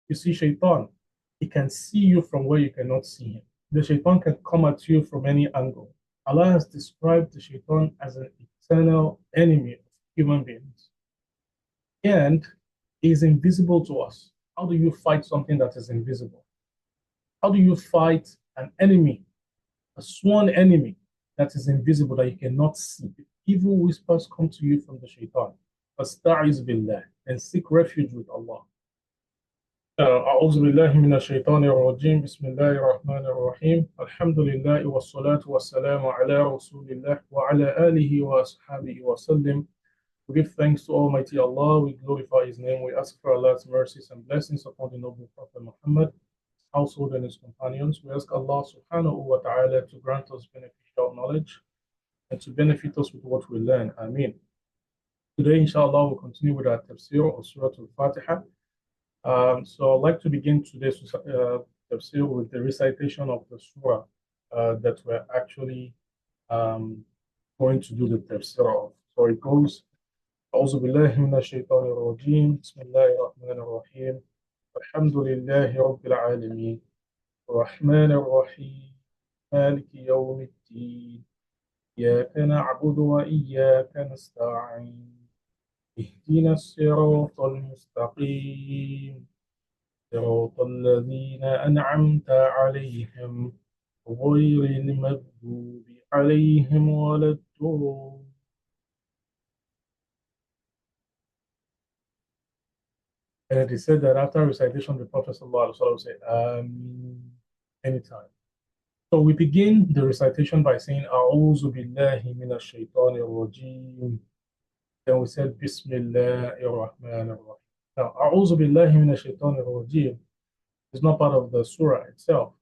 You see, Shaytan, he can see you from where you cannot see him. The Shaytan can come at you from any angle. Allah has described the Shaytan as an eternal enemy of human beings. And he is invisible to us. How do you fight something that is invisible? How do you fight an enemy, a sworn enemy that is invisible, that you cannot see? Evil whispers come to you from the Shaytan. Fasta'iz billah, and seek refuge with Allah. أعوذ بالله من الشيطان الرجيم بسم الله الرحمن الرحيم الحمد لله والصلاة والسلام على رسول الله وعلى آله وأصحابه وسلم. We give thanks to Almighty Allah, we glorify His name, we ask for Allah's mercies and blessings upon the noble Prophet Muhammad, his household and his companions. We ask Allah subhanahu wa ta'ala to grant us beneficial knowledge and to benefit us with what we learn. Ameen. Today, inshallah, we'll continue with our tafsir of Surah Al-Fatiha. So I'd like to begin today's tafsir with the recitation of the surah that we're actually going to do the tafsir of. So it goes, أعوذ بالله من الشيطان الرجيم بسم الله الرحمن الرحيم الحمد لله رب العالمين الرحمن الرحيم مالك يوم الدين إياك نعبد وإياك نستعين اهدنا الصراط المستقيم صراط الذين أنعمت عليهم غير المغضوب عليهم ولا الضالين. And it is said that after recitation, the Prophet ﷺ will say, anytime. So we begin the recitation by saying, A'udhu billahi minash shaitanir rajim. Then we said, Bismillahir Rahmanir Rahim. Now, A'udhu billahi minash shaitanir rajim is not part of the surah itself,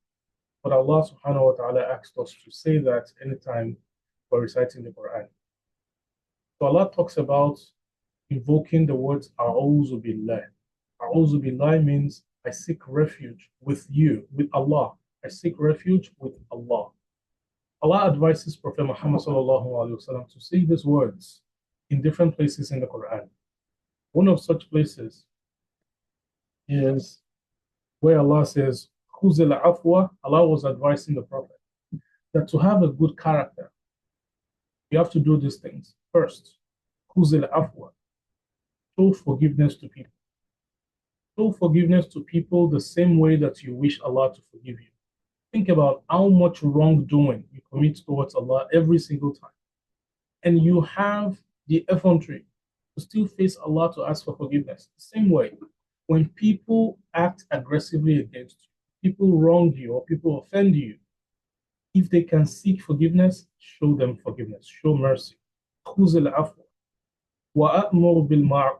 but Allah subhanahu wa ta'ala asked us to say that anytime we're reciting the Quran. So Allah talks about invoking the words A'udhu billah. A'udhu billah means I seek refuge with you, with Allah. I seek refuge with Allah. Allah advises Prophet Muhammad sallallahu alaihi wasallam to say these words in different places in the Quran. One of such places is where Allah says, Khuzil afwa. Allah was advising the Prophet that to have a good character, you have to do these things. First, Khuzil afwa. Show forgiveness to people. Show forgiveness to people the same way that you wish Allah to forgive you. Think about how much wrongdoing you commit towards Allah every single time. And you have the effrontery to still face Allah to ask for forgiveness. The same way, when people act aggressively against you, people wrong you or people offend you, if they can seek forgiveness, show them forgiveness, show mercy. Khuzil afwa wa'amur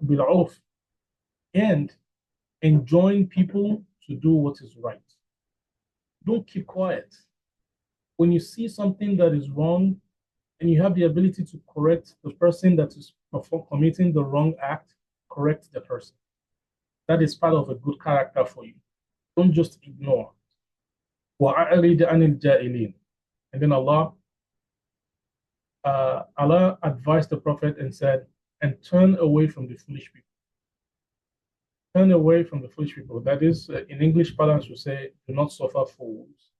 bil'urf, and enjoin people to do what is right. Don't keep quiet. When you see something that is wrong and you have the ability to correct the person that is committing the wrong act, correct the person. That is part of a good character for you. Don't just ignore. وَأَعْرِضْ عَنِ الْجَاهِلِينَ. And then Allah advised the Prophet and said, and turn away from the foolish people. Turn away from the foolish people. That is, in English parlance, we say, do not suffer fools.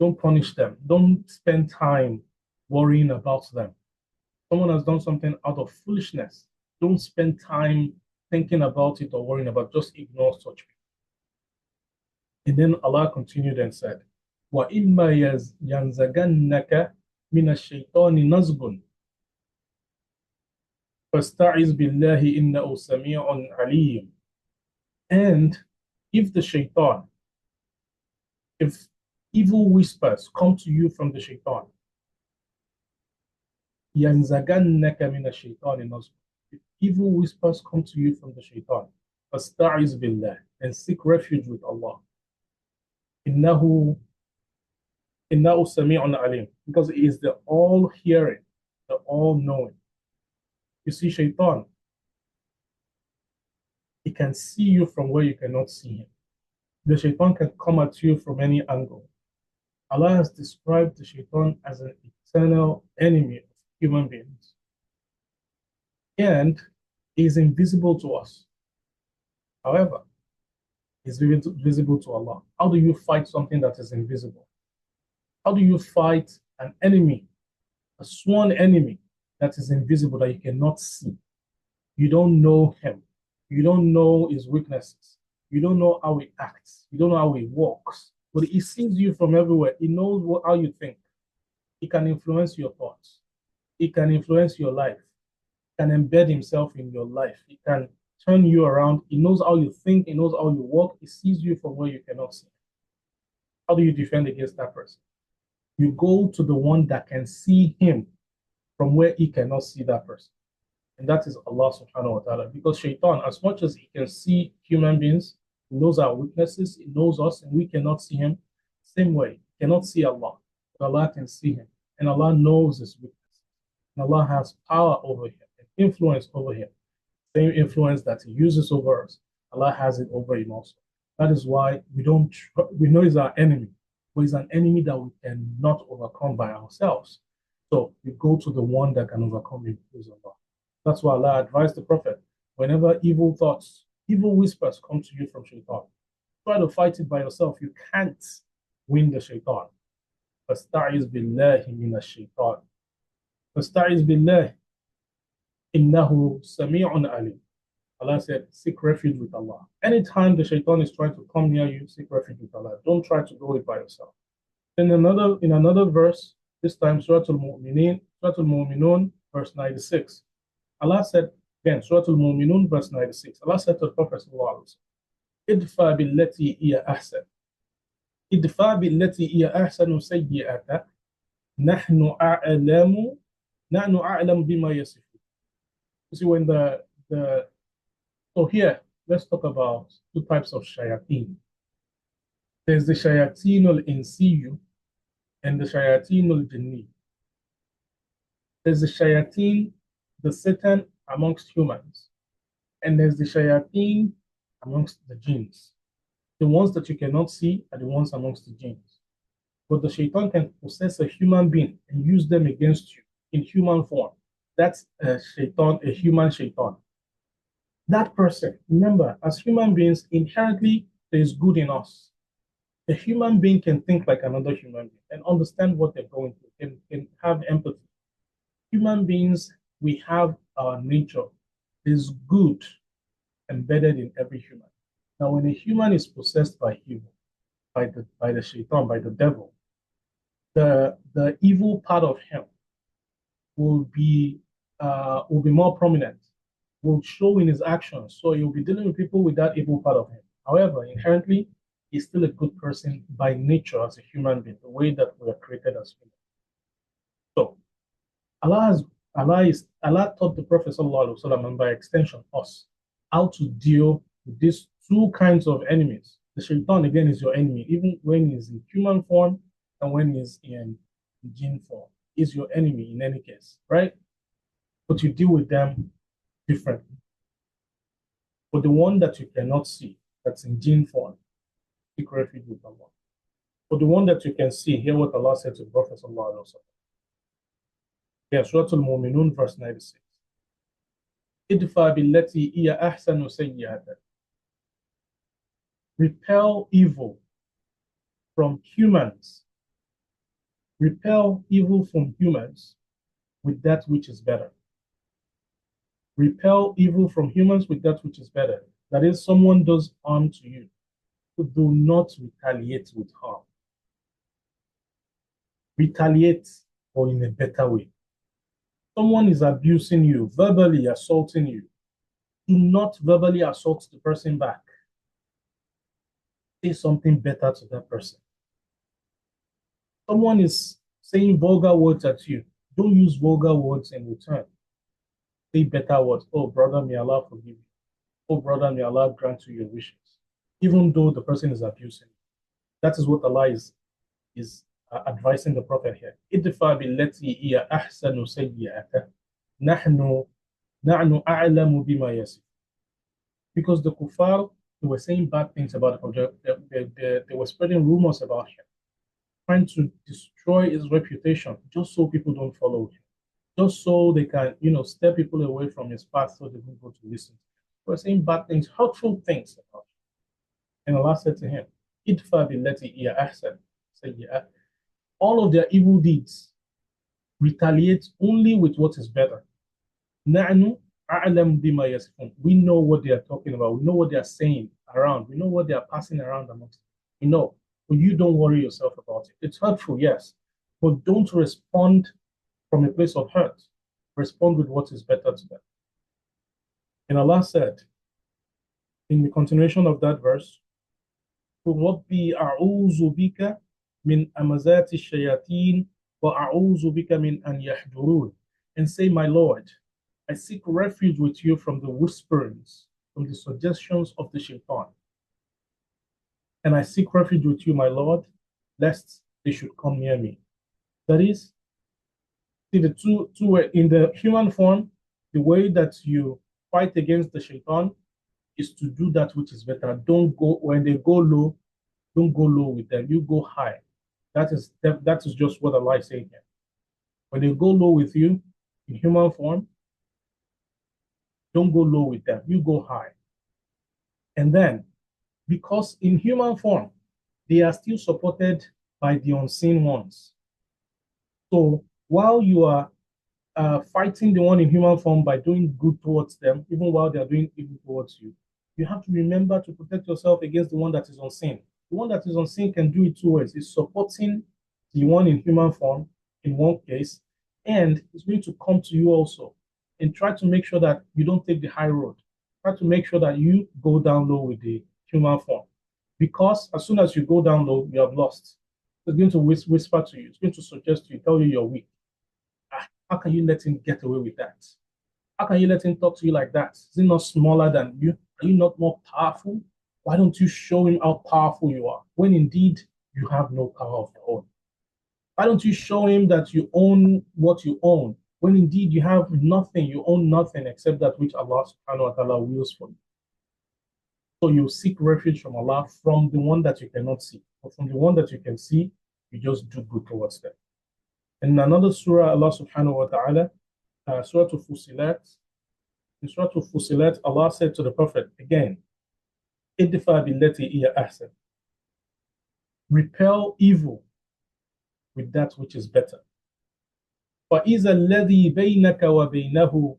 Don't punish them. Don't spend time worrying about them. Someone has done something out of foolishness. Don't spend time thinking about it or worrying about it. Just ignore such people. And then Allah continued and said, وَإِمَّا يَنْزَغَنَّكَ مِنَ الشَّيْطَانِ نَزْغٌ فَاسْتَعِذْ بِاللَّهِ إِنَّهُ سَمِيعٌ عَلِيمٌ. And if the Shaytan, if evil whispers come to you from the Shaytan, يَنْزَغَنَّكَ مِنَ الشَّيْطَانِ نَزْغٌ. If evil whispers come to you from the Shaytan, فَاسْتَعِذْ بِاللَّهِ, and seek refuge with Allah. إِنَّهُ سَمِيعٌ عَلِيمٌ, because He is the all-hearing, the all-knowing. You see, Shaytan, he can see you from where you cannot see him. The Shaytan can come at you from any angle. Allah has described the Shaytan as an eternal enemy of human beings. And he is invisible to us. However, is visible to Allah. How do you fight something that is invisible? How do you fight an enemy, a sworn enemy that is invisible that you cannot see? You don't know him. You don't know his weaknesses. You don't know how he acts. You don't know how he walks. But he sees you from everywhere. He knows how you think. He can influence your thoughts. He can influence your life. He can embed himself in your life. He can turn you around. He knows how you think. He knows how you walk. He sees you from where you cannot see. How do you defend against that person? You go to the one that can see him from where he cannot see that person. And that is Allah subhanahu wa ta'ala. Because Shaytan, as much as he can see human beings, he knows our weaknesses, he knows us, and we cannot see him. Same way, he cannot see Allah, but Allah can see him. And Allah knows his weaknesses. And Allah has power over him and influence over him. Same influence that he uses over us, Allah has it over him also. That is why we know he's our enemy, but he's an enemy that we cannot overcome by ourselves. So we go to the one that can overcome him, who is Allah. That's why Allah advised the Prophet, whenever evil thoughts, evil whispers come to you from Shaytan, try to fight it by yourself. You can't win the Shaytan. فَاسْتَعِذْ بِاللَّهِ مِنَ الشَّيْطَانِ فَاسْتَعِذْ بِاللَّهِ إِنَّهُ سَمِيعٌ عَلِيمٌ. Allah said, seek refuge with Allah. Anytime the Shaytan is trying to come near you, seek refuge with Allah. Don't try to go it by yourself. In another verse, this time Surah Al-Mu'minun, verse 96. Allah said, again, Surah Al-Mu'minun, verse 96. Allah said to the Prophet sallallahu alaihi wasallam, idfa billati iya ahsan. Idfa billati iya ahsanu sayyi'ata. Nahnu a'lamu bima yasifu. You see, when so here, let's talk about two types of shayateen. There's the shayateen al-insiyu and the shayateen al-jinni. There's the shayateen, the Satan amongst humans, and there's the shayateen amongst the jinns. The ones that you cannot see are the ones amongst the jinns. But the shaitan can possess a human being and use them against you in human form. That's a human shaitan. That person, remember, as human beings, inherently there is good in us. A human being can think like another human being and understand what they're going through, can have empathy. Human beings, we have our nature. There's good embedded in every human. Now, when a human is possessed by evil, by the shaitan, by the devil, the evil part of him will be more prominent, will show in his actions. So you'll be dealing with people with that evil part of him. However, inherently, he's still a good person by nature as a human being, the way that we are created as humans. So Allah taught the Prophet ﷺ, and by extension us, how to deal with these two kinds of enemies. The shaitan, again, is your enemy, even when he's in human form and when he's in jinn form. He's your enemy in any case, right? But you deal with them differently. But the one that you cannot see, that's in jinn form, seek refuge with Allah. But the one that you can see, hear what Allah said to the Prophet ﷺ. Yeah, Surah Al-Mu'minun, verse 96. Idfa billati iya ahsanu sayyi'atan. Repel evil from humans. Repel evil from humans with that which is better. Repel evil from humans with that which is better. That is, someone does harm to you. So do not retaliate with harm. Retaliate, or in a better way. Someone is abusing you, verbally assaulting you. Do not verbally assault the person back. Say something better to that person. Someone is saying vulgar words at you. Don't use vulgar words in return. Say better words. Oh, brother, may Allah forgive you. Oh, brother, may Allah grant you your wishes. Even though the person is abusing you. That is what Allah is advising the Prophet here. Idfa billati iya ahsanu sayyi'ata. Nahnu a'lamu bima yasif. Because the kuffar, they were saying bad things about the Prophet. They were spreading rumors about him, trying to destroy his reputation just so people don't follow him. Just so they can, steer people away from his path so they don't go to listen. They were saying bad things, hurtful things about him. And Allah said to him, Idfa billati iya ahsan. Sayyi'ah. All of their evil deeds retaliate only with what is better. Na'nu a'lam bima yasifun. We know what they are talking about. We know what they are saying around. We know what they are passing around amongst. We know. But you don't worry yourself about it. It's hurtful, yes. But don't respond from a place of hurt. Respond with what is better to them. And Allah said, in the continuation of that verse, ربي أعوذ بك من أمزات الشياطين وأعوذ بك من أن يحضرون. And say, my Lord, I seek refuge with you from the whisperings, from the suggestions of the Shaytan. And I seek refuge with you, my Lord, lest they should come near me. That is, see the two in the human form, the way that you fight against the Shaytan is to do that which is better. Don't go when they go low, don't go low with them. You go high. That is just what Allah is saying here. When they go low with you in human form, don't go low with them. You go high. And then, because in human form, they are still supported by the unseen ones. So while you are fighting the one in human form by doing good towards them, even while they are doing evil towards you, you have to remember to protect yourself against the one that is unseen. The one that is unseen can do it two ways. It's supporting the one in human form in one case, and it's going to come to you also and try to make sure that you don't take the high road. Try to make sure that you go down low with the human form. Because as soon as you go down low, you have lost. It's going to whisper to you. It's going to suggest to you, tell you you're weak. How can you let him get away with that? How can you let him talk to you like that? Is he not smaller than you? Are you not more powerful? Why don't you show him how powerful you are when indeed you have no power of your own? Why don't you show him that you own what you own when indeed you have nothing, you own nothing except that which Allah subhanahu wa ta'ala wills for you? So you seek refuge from Allah from the one that you cannot see, but from the one that you can see, you just do good towards them. In another surah, Allah subhanahu wa ta'ala, Surah Fusilat, in Surah Fusilat, Allah said to the Prophet again, Idfa billati iya ahsan. Repel evil with that which is better. فَإِذَا الَّذِي بَيْنَكَ وَبَيْنَهُ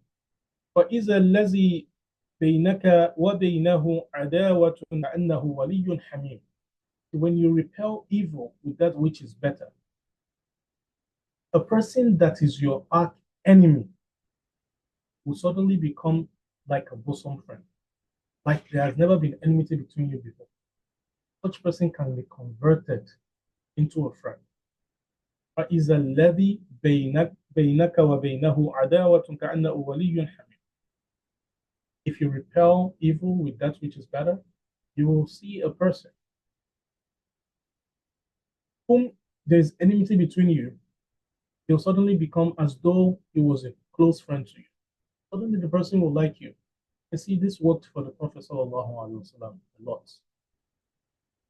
فَإِذَا الَّذِي بَيْنَكَ وَبَيْنَهُ عَدَاوَةٌ كَأَنَّهُ وَلِيٌّ حَمِيمٌ. When you repel evil with that which is better, a person that is your arch enemy will suddenly become like a bosom friend. Like there has never been enmity between you before. Such person can be converted into a friend. فَإِذَا الَّذِي بَيْنَكَ وَبَيْنَهُ عَدَاوَةٌ كَأَنَّهُ وَلِيٌّ حَمِيمٌ. If you repel evil with that which is better, you will see a person whom there's enmity between you. He'll suddenly become as though he was a close friend to you. Suddenly the person will like you. And see, this worked for the Prophet ﷺ a lot.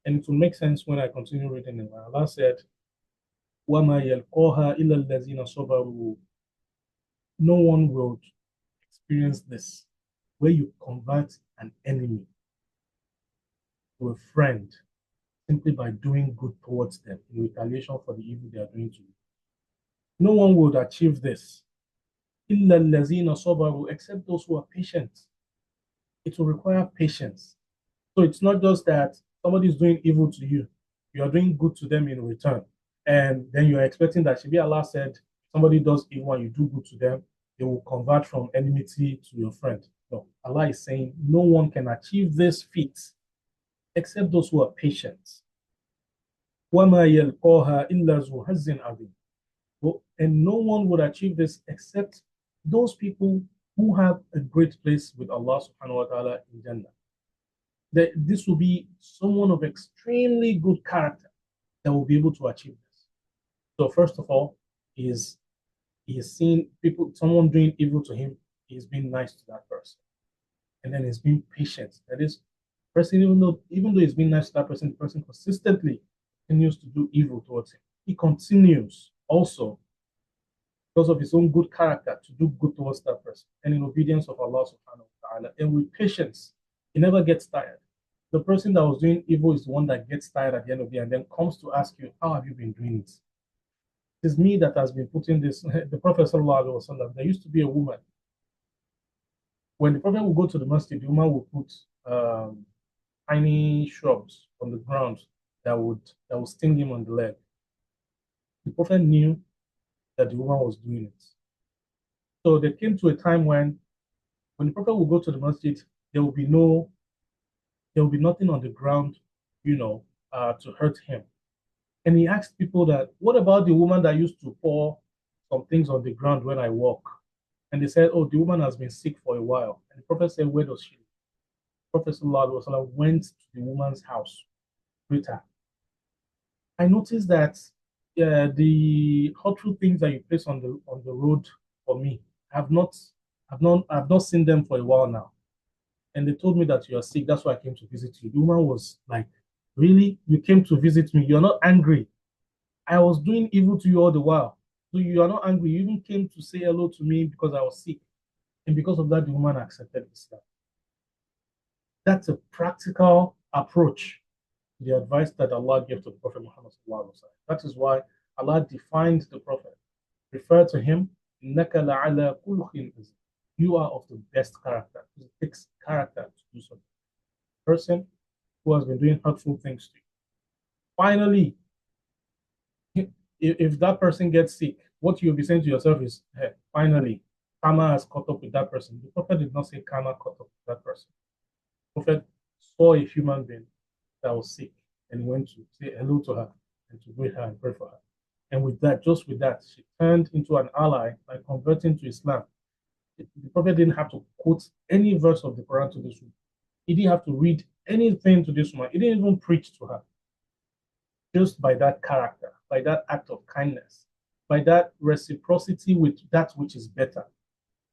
And it will make sense when I continue reading it. Allah said, وَمَا يَلْقَاهَا إِلَّا الَّذِينَ صَبَرُوا. No one will experience this, where you convert an enemy to a friend simply by doing good towards them in retaliation for the evil they are doing to you. No one would achieve this, إِلَّا الَّذِينَ صَبَرُوا, except those who are patient. It will require patience. So it's not just that somebody is doing evil to you, you are doing good to them in return. And then you're expecting that Shabi Allah said, somebody does evil and you do good to them, they will convert from enmity to your friend. No, Allah is saying no one can achieve this feat except those who are patient. وَمَا يَلْقَاهَا إِلَّا ذُو حَظٍّ عَظِيمٍ. And no one would achieve this except those people who have a great place with Allah subhanahu wa ta'ala in Jannah. That this will be someone of extremely good character that will be able to achieve this. So first of all, he is seeing someone doing evil to him, he's being nice to that person. And then he's being patient. That is, person, even though he's being nice to that person, the person consistently continues to do evil towards him. He continues also, because of his own good character, to do good towards that person, and in obedience of Allah subhanahu wa ta'ala, and with patience. He never gets tired. The person that was doing evil is the one that gets tired at the end of the day and then comes to ask you, how have you been doing it? It's me that has been putting this. The Prophet sallallahu alaihi wasallam, there used to be a woman. When the Prophet would go to the masjid, the woman would put tiny shrubs on the ground that would sting him on the leg. The Prophet knew that the woman was doing it. So there came to a time when the Prophet would go to the masjid, there will be no, there will be nothing on the ground, to hurt him. And he asked people that, what about the woman that used to pour some things on the ground when I walk? And they said, oh, the woman has been sick for a while. And the Prophet said, where does she? Prophet ﷺ went to the woman's house with her. I noticed that the hurtful things that you place on the road for me, I've not seen them for a while now. And they told me that you are sick. That's why I came to visit you. The woman was like, really? You came to visit me? You're not angry. I was doing evil to you all the while. So you are not angry. You even came to say hello to me because I was sick. And because of that, the woman accepted Islam. That's a practical approach to the advice that Allah gave to the Prophet Muhammad. That is why Allah defined the Prophet, referred to him, you are of the best character. It takes character to do something. Person who has been doing hurtful things to you. Finally, if that person gets sick, what you'll be saying to yourself is, hey, finally, karma has caught up with that person. The Prophet did not say karma caught up with that person. The Prophet saw a human being that was sick and he went to say hello to her and to greet her and pray for her. And with that, just with that, she turned into an ally by converting to Islam. The Prophet didn't have to quote any verse of the Quran to this woman. He didn't have to read anything to this woman. He didn't even preach to her. Just by that character, by that act of kindness, by that reciprocity with that which is better.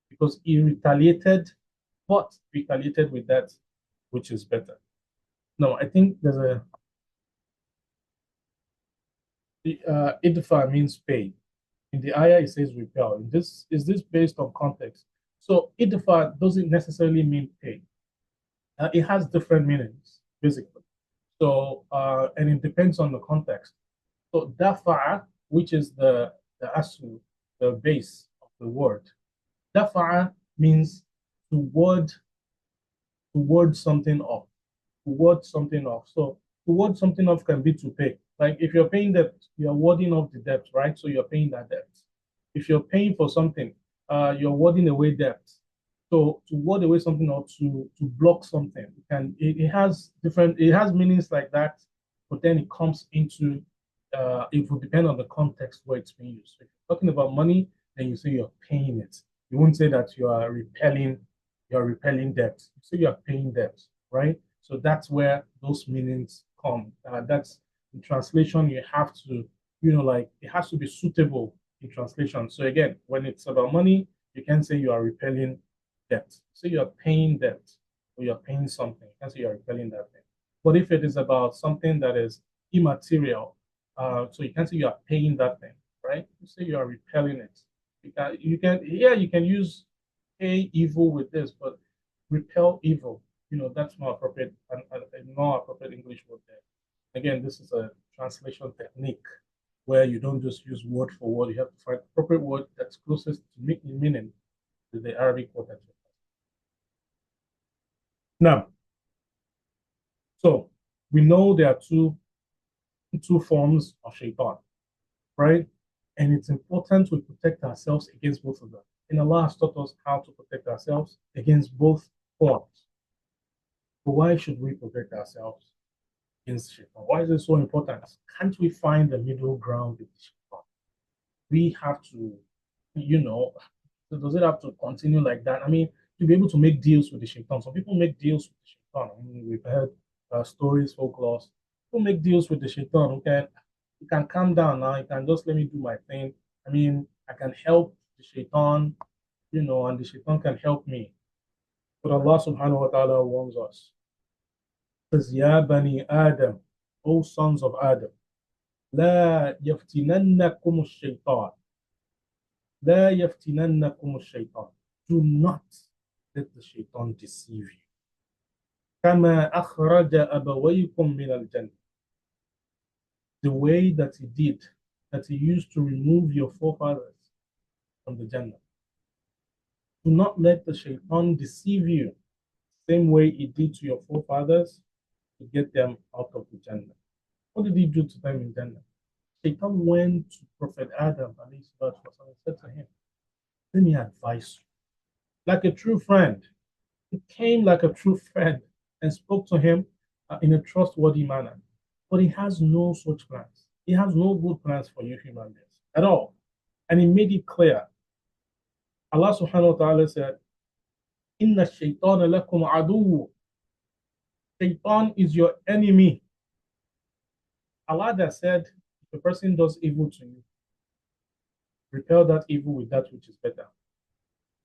Because he retaliated, but retaliated with that which is better. Now, I think there's idfa means pay. In the ayah, it says repel. Is this based on context? So idfa doesn't necessarily mean pay. It has different meanings, basically. So, and it depends on the context. So dafa'a, which is the aslu, the base of the word. Dafa'a means to ward something off. To ward something off. So to ward something off can be to pay. Like if you're paying debt, you're warding off the debt, right? So you're paying that debt. If you're paying for something, you're warding away debt. So to ward away something or to block something, it has meanings like that, but then it comes into it will depend on the context where it's being used. So if you're talking about money, then you say you're paying it. You won't say that you're repelling debt. You say you're paying debt, right? So that's where those meanings come. That's in translation, you have to, like it has to be suitable in translation. So again, when it's about money, you can say you are repelling debt. So you are paying debt or you're paying something. You can say you're repelling that thing. But if it is about something that is immaterial, so you can say you are paying that thing, right? You say you are repelling it. You can use pay evil with this, but repel evil, that's more appropriate and a more appropriate English word there. Again, this is a translation technique where you don't just use word for word. You have to find the appropriate word that's closest to meaning to the Arabic word that you have. Now, so we know there are two forms of shaitan, right? And it's important to protect ourselves against both of them. And Allah has taught us how to protect ourselves against both forms. But why should we protect ourselves against shaitan? Why is it so important? Can't we find the middle ground with shaitan? We have to, so does it have to continue like that? I mean, to be able to make deals with the shaitan. Some people make deals with the shaitan. I mean, we've heard stories, folklore. People make deals with the shaitan. Okay, you can calm down now. You can just let me do my thing. I mean, I can help the shaitan, and the shaitan can help me. But Allah subhanahu wa ta'ala warns us. Says, Ya bani Adam, O sons of Adam, لا يفتننكم الشيطان. لا يفتننكم الشيطان. Do not let the shaitan deceive you. كما أخرج أبويكم من الجنة. The way that he did, that he used to remove your forefathers from the Jannah. Do not let the Shaytan deceive you, same way he did to your forefathers to get them out of the Jannah. What did he do to them in Jannah? Shaitan went to Prophet Adam and said to him, let me advise you. Like a true friend. He came like a true friend and spoke to him in a trustworthy manner. But he has no such plans. He has no good plans for you human beings at all. And he made it clear. Allah subhanahu wa ta'ala said, Inna shaytana lakum adu. Shaitan is your enemy. Allah that said, if a person does evil to you, repel that evil with that which is better.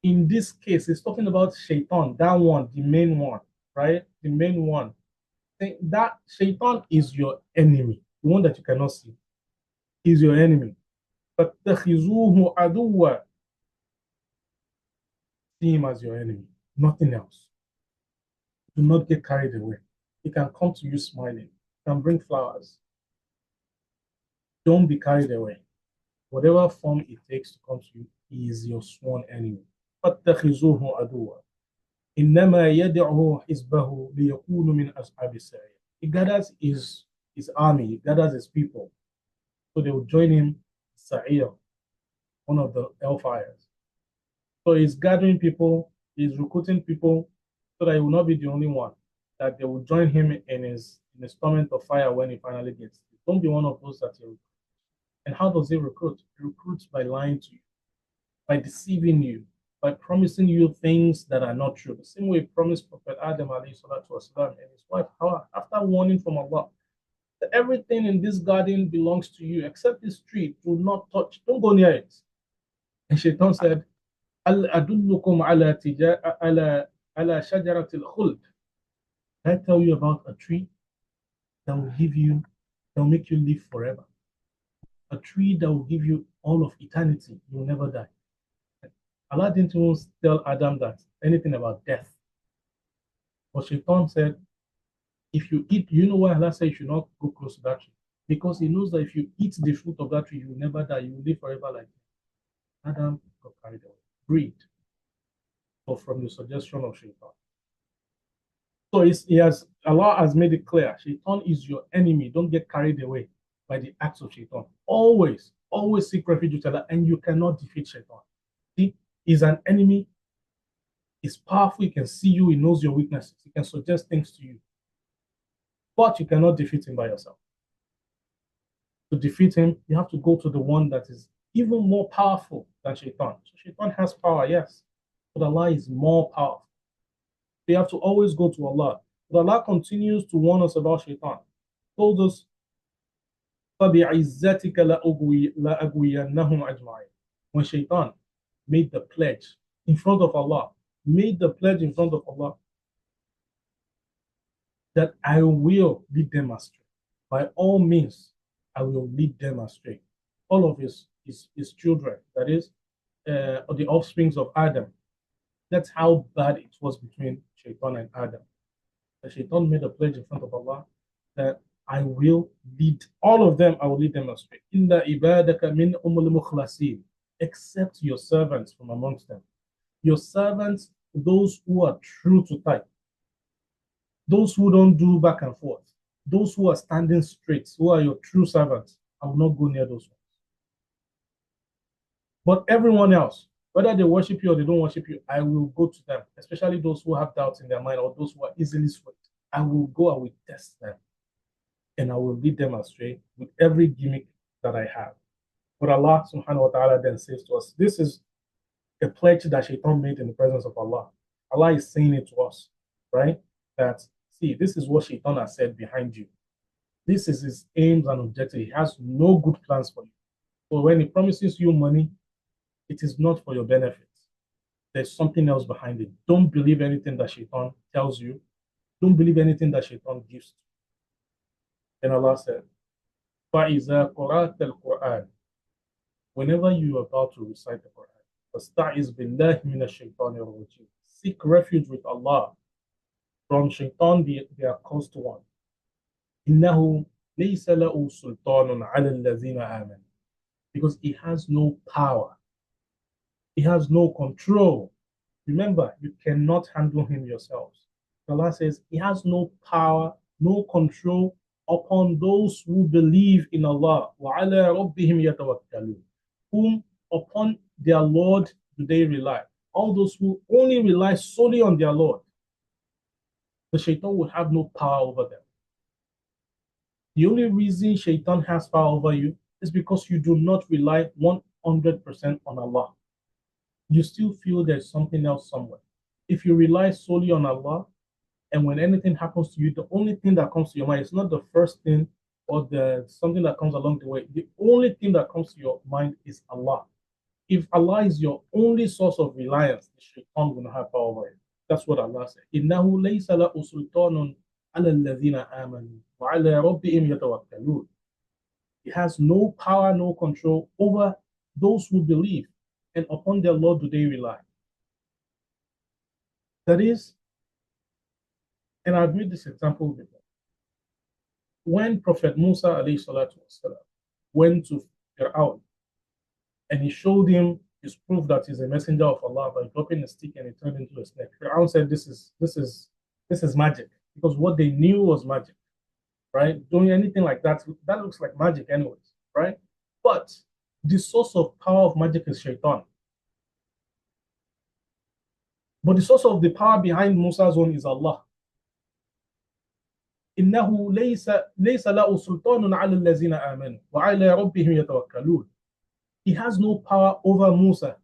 In this case, it's talking about Shaitan, that one, the main one, right? The main one. That Shaitan is your enemy, the one that you cannot see, is your enemy. But فَاتَّخِذُوهُ عَدُوًّا. See him as your enemy, nothing else. Do not get carried away. He can come to you smiling, he can bring flowers. Don't be carried away. Whatever form it takes to come to you, he is your sworn enemy. فَاتَّخِذُوهُ عَدُوًّا. إِنَّمَا يَدْعُهُ حِزْبَهُ لِيَكُونُ مِنْ أَصْحَابِ السَّعِيرِ. He gathers his army, he gathers his people, so they will join him, Sa'ir, one of the hellfires. So he's gathering people, he's recruiting people, so that he will not be the only one, that they will join him in his torment of fire when he finally gets it. Don't be one of those that he recruits. And how does he recruit? He recruits by lying to you, by deceiving you, by promising you things that are not true. The same way he promised Prophet Adam والسلام, and his wife Hawa, after warning from Allah that everything in this garden belongs to you except this tree. Do not touch, don't go near it. And Shaitan said, Al adullukum ala shajaratil khuld. I tell you about a tree that will that will make you live forever. A tree that will give you all of eternity. You will never die. Allah didn't even tell Adam that anything about death. But Shaitan said, if you eat, you know why Allah said you should not go close to that tree? Because he knows that if you eat the fruit of that tree, you will never die. You will live forever like that. Adam got carried away. Greed. But from the suggestion of Shaitan. So Allah has made it clear. Shaitan is your enemy. Don't get carried away by the acts of Shaitan. Always seek refuge with Allah, and you cannot defeat Shaitan. See, he's an enemy. He's powerful. He can see you. He knows your weaknesses. He can suggest things to you. But you cannot defeat him by yourself. To defeat him, you have to go to the one that is even more powerful than Shaitan. So Shaitan has power, yes, but Allah is more powerful. We have to always go to Allah. But Allah continues to warn us about Shaitan. He told us, فَبِعِزَّتِكَ لَأَغْوِيَنَّهُمْ أَجْمَعِينَ. When Shaitan made the pledge in front of Allah, that I will lead them astray. By all means, I will lead them astray. All of his children, that is, the offsprings of Adam. That's how bad it was between Shaitan and Adam. The Shaitan made a pledge in front of Allah that I will lead all of them, I will lead them astray. Illa ibadaka min umul mukhlasin, except your servants from amongst them. Your servants, those who are true to type, those who don't do back and forth, those who are standing straight, who are your true servants, I will not go near those ones. But everyone else, whether they worship you or they don't worship you, I will go to them, especially those who have doubts in their mind or those who are easily swayed. I will go, I will test them, and I will lead them astray with every gimmick that I have. But Allah subhanahu wa ta'ala then says to us, this is a pledge that Shaitan made in the presence of Allah. Allah is saying it to us, right? That, see, this is what Shaitan has said behind you. This is his aims and objectives. He has no good plans for you. So when he promises you money, it is not for your benefit. There's something else behind it. Don't believe anything that Shaitan tells you. Don't believe anything that Shaitan gives to you. And Allah said, فَإِذَا قَرَأْتَ الْقُرْآنِ, whenever you are about to recite the Quran, فَاسْتَعِذْ بِاللَّهِ مِنَ الشَّيْطَانِ الرَّجِيمِ, seek refuge with Allah From Shaitan, they are caused to one. إِنَّهُ لَيْسَ لَهُ سُلْطَانٌ عَلَى الَّذِينَ آمَنُوا. Because he has no power. He has no control. Remember, you cannot handle him yourselves. Allah says he has no power, no control upon those who believe in Allah. وَعَلَى رَبِّهِمْ يَتَوَكَّلُونَ. Whom upon their Lord do they rely? All those who only rely solely on their Lord. The shaitan will have no power over them. The only reason shaitan has power over you is because you do not rely 100% on Allah. You still feel there's something else somewhere. If you rely solely on Allah, and when anything happens to you, the only thing that comes to your mind is not the first thing or the something that comes along the way. The only thing that comes to your mind is Allah. If Allah is your only source of reliance, the shaitan will not have power over it. That's what Allah said. إِنَّهُ لَيْسَ لَهُ سُلْطَانٌ عَلَى الَّذِينَ آمَنُوا وَعَلَى رَبِّهِمْ يَتَوَكَّلُونَ. He has no power, no control over those who believe, and upon their Lord do they rely. That is, and I've made this example before. When Prophet Musa والسلام, went to Fir'aun and he showed him his proof that he's a messenger of Allah by dropping a stick and it turned into a snake, Fir'aun said, This is magic, because what they knew was magic, right? Doing anything like that, that looks like magic anyways, right? But the source of power of magic is Shaitan. But the source of the power behind Musa's own is Allah. إنه ليس له سلطان على الذين آمنوا وعلى ربهم يتوكلون. He has no power over Musa,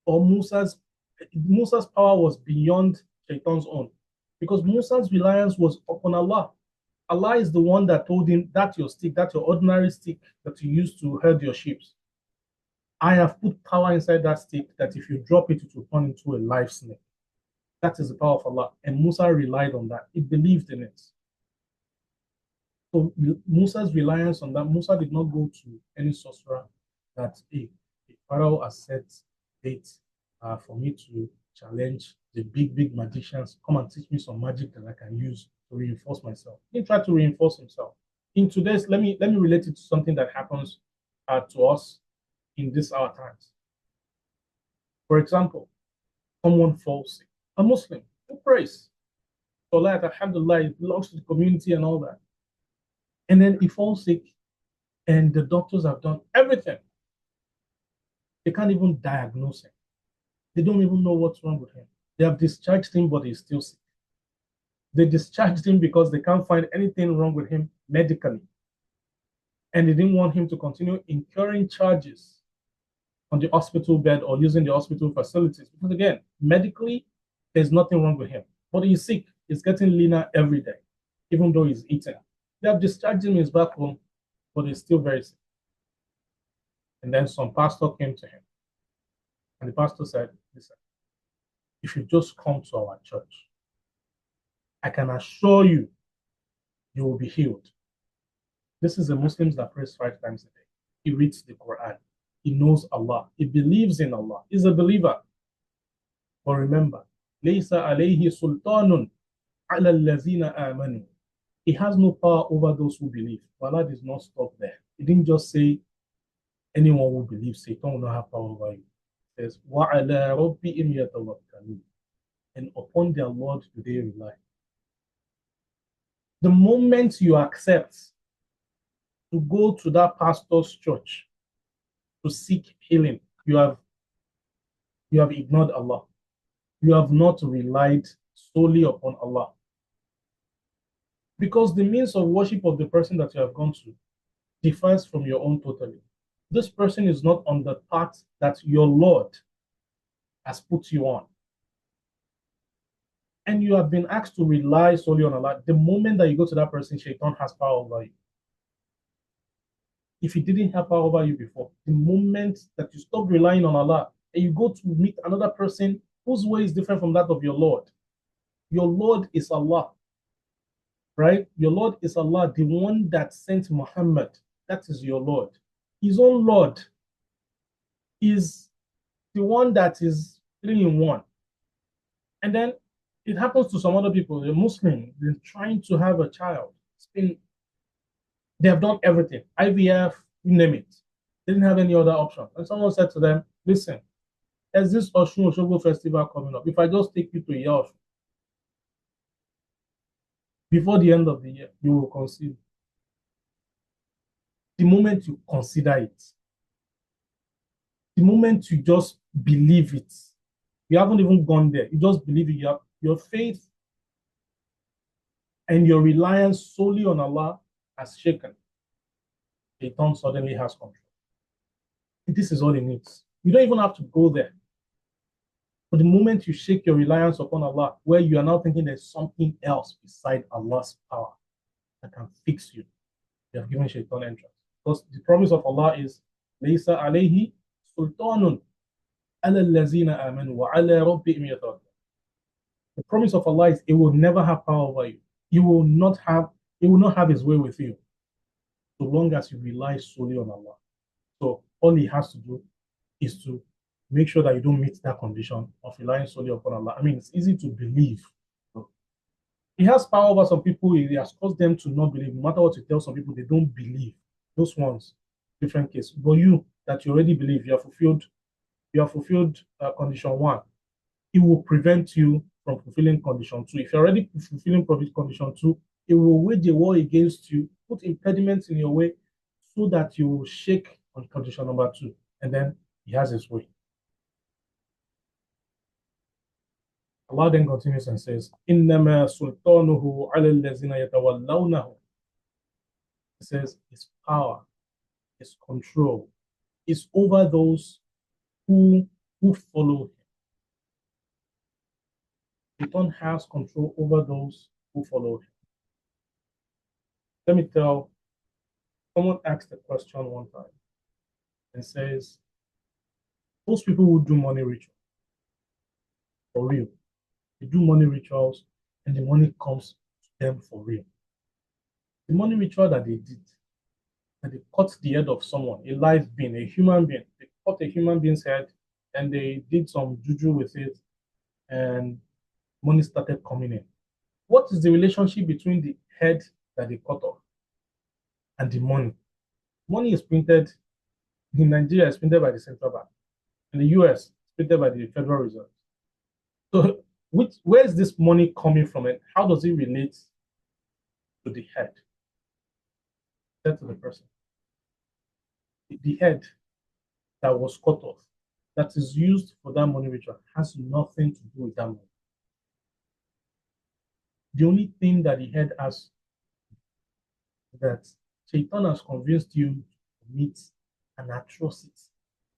or Musa's power was beyond Shaitan's own, because Musa's reliance was upon Allah. Allah is the one that told him, that's your stick, that's your ordinary stick that you use to herd your sheep. I have put power inside that stick that if you drop it, it will turn into a live snake. That is the power of Allah. And Musa relied on that. He believed in it. So Musa's reliance on that, Musa did not go to any sorcerer that, hey, the Pharaoh has set dates for me to challenge the big magicians. Come and teach me some magic that I can use to reinforce myself. He tried to reinforce himself. In today's, let me relate it to something that happens to us in this our times. For example, someone falls sick, a Muslim who prays, Salat, alhamdulillah, it belongs to the community and all that. And then he falls sick, and the doctors have done everything. They can't even diagnose him. They don't even know what's wrong with him. They have discharged him, but he's still sick. They discharged him because they can't find anything wrong with him medically. And they didn't want him to continue incurring charges on the hospital bed or using the hospital facilities. Because again, medically, there's nothing wrong with him. But he's sick. He's getting leaner every day, even though he's eating. They have discharged him, he's back home, but he's still very sick. And then some pastor came to him. And the pastor said, listen, if you just come to our church, I can assure you, you will be healed. This is a Muslim that prays 5 times a day. He reads the Quran. He knows Allah. He believes in Allah. He's a believer. But remember, لَيْسَ عَلَيْهِ سُلْطَانٌ عَلَى الَّذِينَ آمَنُوا. He has no power over those who believe. But Allah does not stop there. He didn't just say anyone who believes, Satan will not have power over you. He says, وَعَلَى رَبِّهِمْ يَتَوَكَّلُونَ. And upon their Lord do they rely. The moment you accept to go to that pastor's church to seek healing, you have ignored Allah. You have not relied solely upon Allah. Because the means of worship of the person that you have gone to differs from your own totally. This person is not on the path that your Lord has put you on. And you have been asked to rely solely on Allah. The moment that you go to that person, Shaitan has power over you. If he didn't have power over you before, the moment that you stop relying on Allah and you go to meet another person whose way is different from that of your Lord is Allah, right? Your Lord is Allah, the one that sent Muhammad. That is your Lord. His own Lord is the one that is 3 in 1. And then It happens to some other people. They're Muslim, they're trying to have a child. They have done everything. IVF, you name it. They didn't have any other option. And someone said to them, listen, there's this Oshun Oshogo festival coming up. If I just take you to Yosh before the end of the year, you will conceive. The moment you consider it, the moment you just believe it, you haven't even gone there. You just believe it. You have your faith and your reliance solely on Allah has shaken. Shaitan suddenly has control. This is all it needs. You don't even have to go there. But the moment you shake your reliance upon Allah, where you are now thinking there's something else beside Allah's power that can fix you, you have given Shaitan entrance. Because the promise of Allah is, لَيْسَ عَلَيْهِ سُلْطَانٌ عَلَى الَّذِينَ آمَنُوا وَعَلَى رَبِّهِمْ يَتَوَكَّلُونَ. The promise of Allah is it will never have power over you. It will not have his way with you so long as you rely solely on Allah. So all he has to do is to make sure that you don't meet that condition of relying solely upon Allah. I mean, it's easy to believe. He has power over some people. He has caused them to not believe. No matter what you tell some people, they don't believe. Those ones, different case. But you, that you already believe, you have fulfilled condition one. It will prevent you from fulfilling condition two. If you're already fulfilling condition two, it will wage a war against you, put impediments in your way so that you will shake on condition number two. And then he has his way. Allah then continues and says, إِنَّمَا سُلْطَانُهُ عَلَى الَّذِينَ يَتَوَلَّوْنَهُ. He says his power, his control is over those who follow him. Shaitan has control over those who follow him. Let me tell, someone asked a question one time and says, those people who do money ritual, for real, they do money rituals and the money comes to them for real. The money ritual that they did, that they cut the head of someone, a live being, a human being, they cut a human being's head and they did some juju with it and money started coming in. What is the relationship between the head that they cut off and the money? Money is printed in Nigeria, it's printed by the central bank. In the US, it's printed by the Federal Reserve. So where is this money coming from and how does it relate to the head? Said to the person. The head that was cut off, that is used for that money ritual, has nothing to do with that money. The only thing that the head has that Shaitan has convinced you to commit an atrocity.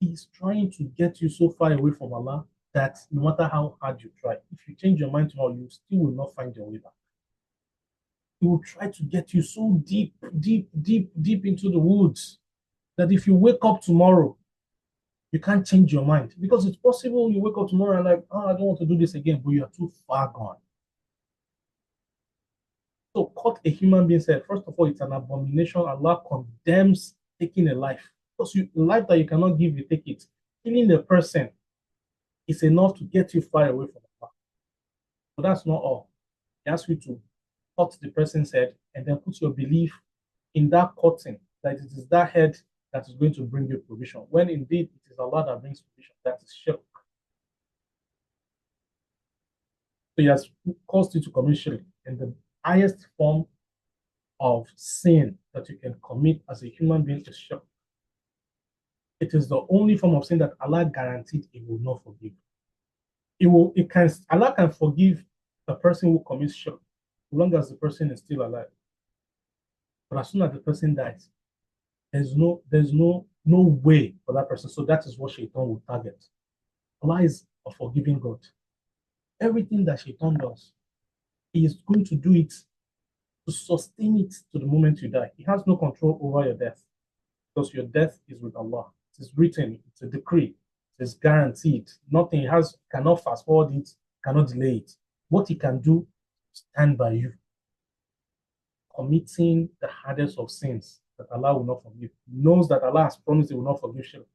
He's trying to get you so far away from Allah that no matter how hard you try, if you change your mind tomorrow, you still will not find your way back. He will try to get you so deep, deep, deep, deep into the woods that if you wake up tomorrow, you can't change your mind. Because it's possible you wake up tomorrow and like, oh, I don't want to do this again, but you are too far gone. So cut a human being's head. First of all, it's an abomination. Allah condemns taking a life. Because life that you cannot give, you take it. Killing the person is enough to get you far away from Allah. But that's not all. He asks you to cut the person's head and then put your belief in that cutting, that it is that head that is going to bring you provision. When indeed it is Allah that brings provision. That is shirk. So he has caused you to commit shirk. And the highest form of sin that you can commit as a human being is shirk. It is the only form of sin that Allah guaranteed He will not forgive. Allah can forgive the person who commits shirk, as long as the person is still alive. But as soon as the person dies, there's no way for that person. So that is what Shaitan will target. Allah is a forgiving God. Everything that Shaitan does, he is going to do it to sustain it to the moment you die. He has no control over your death because your death is with Allah. It is written, it's a decree, it is guaranteed. Nothing cannot fast forward it, cannot delay it. What he can do, stand by you. Committing the hardest of sins that Allah will not forgive. He knows that Allah has promised He will not forgive shirk.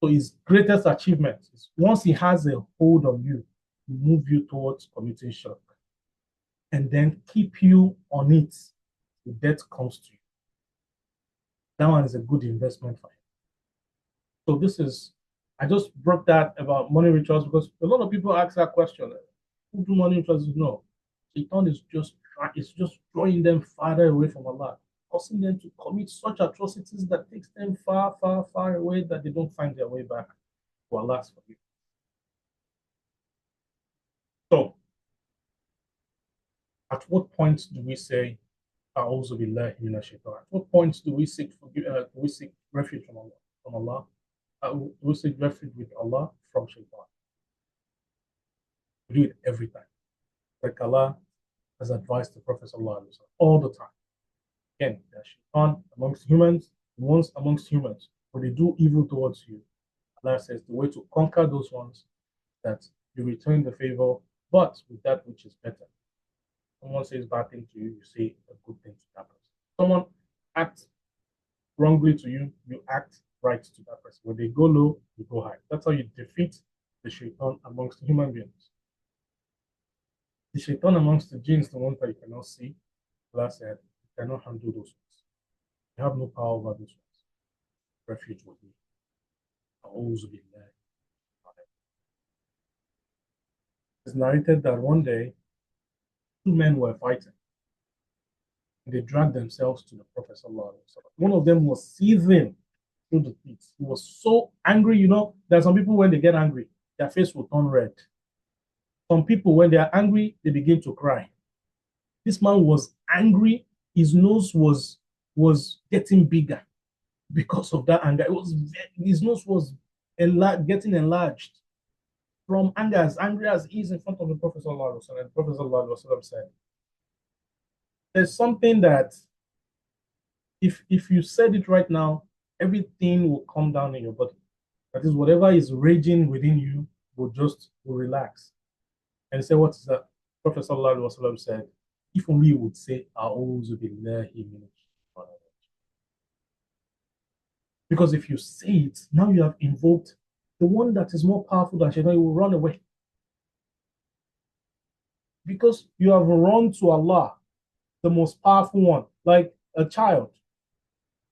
So his greatest achievement is once he has a hold on you, move you towards committing shirk, and then keep you on it till death comes to you. That one is a good investment for you. So this is, I just brought that about money rituals because a lot of people ask that question. Who do money rituals? No. Shaitan is just drawing them farther away from Allah, causing them to commit such atrocities that takes them far, far, far away that they don't find their way back to Allah's forgiveness. So, at what point do we say, "A'udhu billahi minash shaitan"? At what point do we seek refuge from Allah? From Allah, do we seek refuge with Allah from shaitan? We do it every time. Like Allah has advised the Prophet ﷺ all the time. Again, there's shaitan amongst humans, ones amongst humans. When they do evil towards you, Allah says the way to conquer those ones that you return the favor, but with that which is better. Someone says bad thing to you, you say a good thing to that person. Someone acts wrongly to you, you act right to that person. When they go low, you go high. That's how you defeat the shaitan amongst human beings. The shaitan amongst the jinns, the ones that you cannot see, Allah said, you cannot handle those ones. You have no power over those ones. Refuge with me. It's narrated that one day, two men were fighting. And they dragged themselves to the Prophet. One of them was seething through the teeth. He was so angry. You know, there are some people when they get angry, their face will turn red. Some people, when they are angry, they begin to cry. This man was angry. His nose was getting bigger because of that anger. His nose was getting enlarged from anger, as angry as he is in front of the Prophet. And the Prophet said, there's something that if you said it right now, everything will come down in your body. That is, whatever is raging within you will relax. And he said, what is that? Prophet said, if only you would say, because if you say it, now you have invoked the one that is more powerful than Shaitan, you will run away. Because you have run to Allah, the most powerful one, like a child.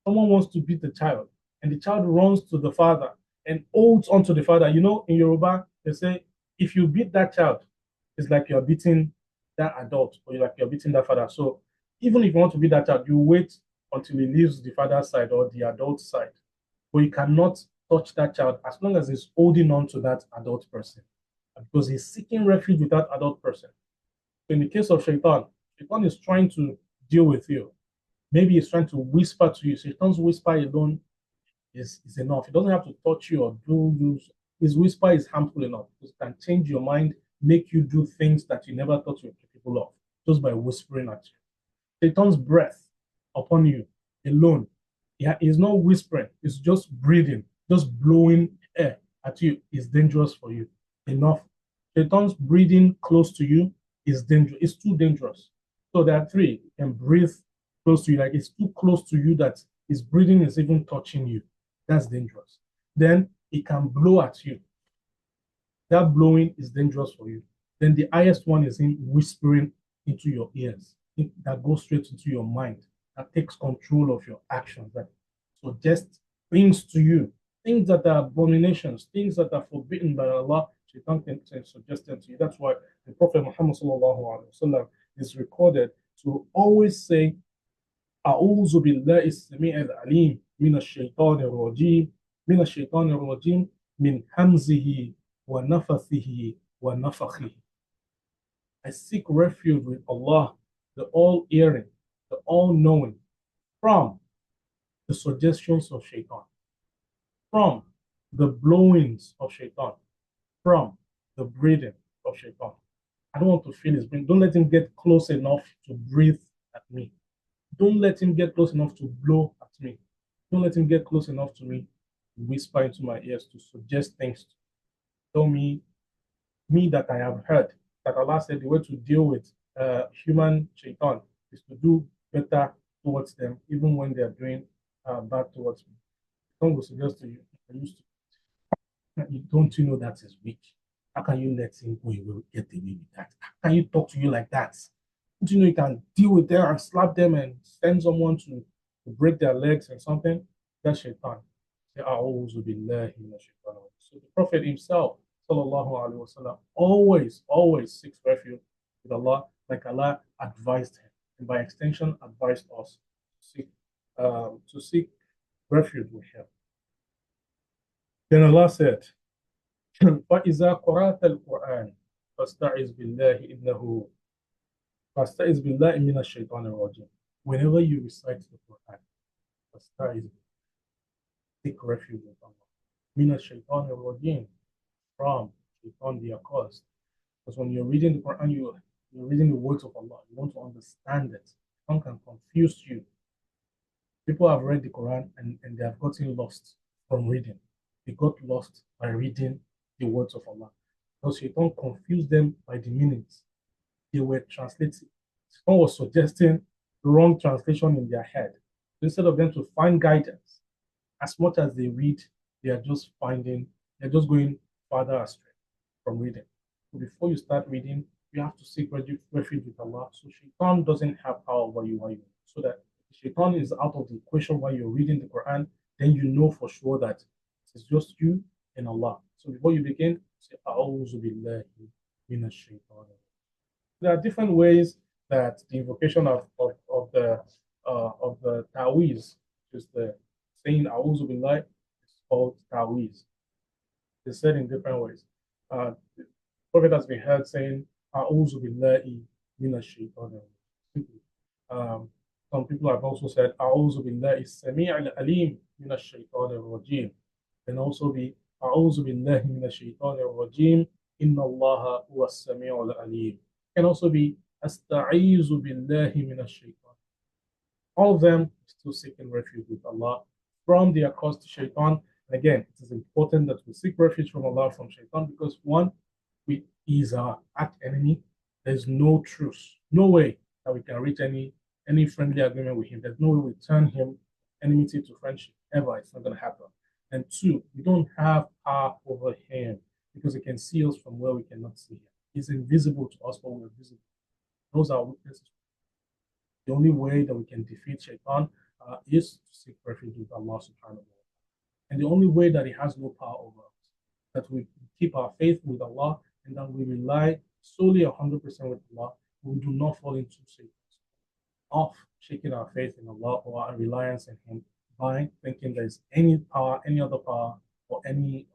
Someone wants to beat the child, and the child runs to the father and holds onto the father. You know, in Yoruba, they say, if you beat that child, it's like you're beating that adult, or you're beating that father. So even if you want to beat that child, you wait until he leaves the father's side or the adult side. But you cannot touch that child as long as he's holding on to that adult person, because he's seeking refuge with that adult person. So in the case of Shaitan, Shaitan is trying to deal with you. Maybe he's trying to whisper to you. Shaitan's whisper alone is enough. He doesn't have to touch you or do use. His whisper is harmful enough. It can change your mind, make you do things that you never thought you were capable of, just by whispering at you. Shaitan's breath upon you alone, he's not whispering, it's just breathing, just blowing air at you is dangerous for you. Enough. Shaitan's breathing close to you is dangerous. It's too dangerous. So there are three. You can breathe close to you, like it's too close to you that his breathing is even touching you. That's dangerous. Then it can blow at you. That blowing is dangerous for you. Then the highest one is in whispering into your ears. That goes straight into your mind. That takes control of your actions. That suggests things to you, things that are abominations, things that are forbidden by Allah. Shaitan can suggest them to you. That's why the Prophet Muhammad ﷺ is recorded to always say, أعوذ بالله السميع العليم من الشيطان الرجيم من الشيطان الرجيم من همزه ونفثه ونفخه. I seek refuge with Allah, the all-hearing, the all-knowing, from the suggestions of Shaitan, from the blowings of Shaitan, from the breathing of Shaitan. I don't want to feel his breathing. Don't let him get close enough to breathe at me. Don't let him get close enough to blow at me. Don't let him get close enough to me to whisper into my ears, to suggest things. Tell me that I have heard that Allah said the way to deal with human shaitan is to do better towards them, even when they are doing bad towards me. Some will suggest to you, I used to, don't you know that is weak? How can you let him go away, get away with that? How can you talk to you like that? Do you know you can deal with them and slap them and send someone to break their legs and something? That's shaitan. Say, "A'udhu billahi minash shaitanir rajim." So the Prophet himself, sallallahu alaihi wasallam, always seeks refuge with Allah, like Allah advised him, and by extension advised us to seek refuge with him. Then Allah said, فَإِذَا قَرَأْتَ الْقُرْآنَ فَاسْتَعِذْ بِاللَّهِ إِنَّهُ فَاسْتَعِذْ بِاللَّهِ مِنَ الشَّيْطَانِ الرَّجِيمِ. Whenever you recite the Quran, فَاسْتَعِذْ, seek refuge with Allah. مِنَ الشَّيْطَانِ الرَّجِيمِ, from Shaitan the accursed. Because when you're reading the Quran, you're reading the words of Allah. You want to understand it. Shaitan can confuse you. People have read the Quran and they have gotten lost from reading. They got lost by reading the words of Allah. Because Shaitan confused them by the meanings. They were translating. Someone was suggesting the wrong translation in their head. Instead of them to find guidance, as much as they read, they're just going farther astray from reading. So before you start reading, you have to seek refuge with Allah. So Shaitan doesn't have power over you while you read. So that if Shaitan is out of the equation while you're reading the Quran, then you know for sure that it's just you and Allah. So before you begin, say, A'udhu billahi minash shaitan. There are different ways that the invocation of the ta'weez, which is the saying A'udhu billahi, is called ta'weez. It's said in different ways. The Prophet has been heard saying A'udhu billahi minash shaitan. Some people have also said A'udhu billahi sami' al-alim minash shaitan al-rajim. Can also be A'udhu billahi minash shaitan al-rajim. Inna Allah huwa as-sami' al-alim. Can also be Asta'izu billahi minash shaitan. All of them still seeking refuge with Allah from the accursed shaitan. And again, it is important that we seek refuge from Allah from shaitan because one, he is our arch enemy. There's no truce, no way that we can reach any friendly agreement with him. There's no way we turn him enmity to friendship ever. It's not going to happen. And two, we don't have power over him because he can see us from where we cannot see him. He's invisible to us, but we're visible. Those are weaknesses. The only way that we can defeat Shaitan is to seek refuge with Allah subhanahu wa ta'ala. And the only way that he has no power over us, that we keep our faith with Allah and that we rely solely 100% with Allah, we do not fall into Satan of shaking our faith in Allah or our reliance in Him by thinking there's any power, any other power, or any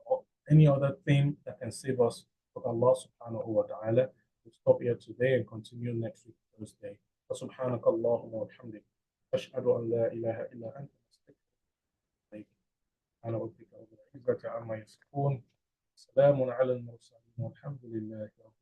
other thing that can save us but Allah subhanahu wa ta'ala. We'll stop here today and continue next week, Thursday. فسبحانك اللهم وبحمدك أشهد أن لا إله إلا أنت أستغفرك أنا ربك رب العزة عما يصفون سلام على المرسلين والحمد لله رب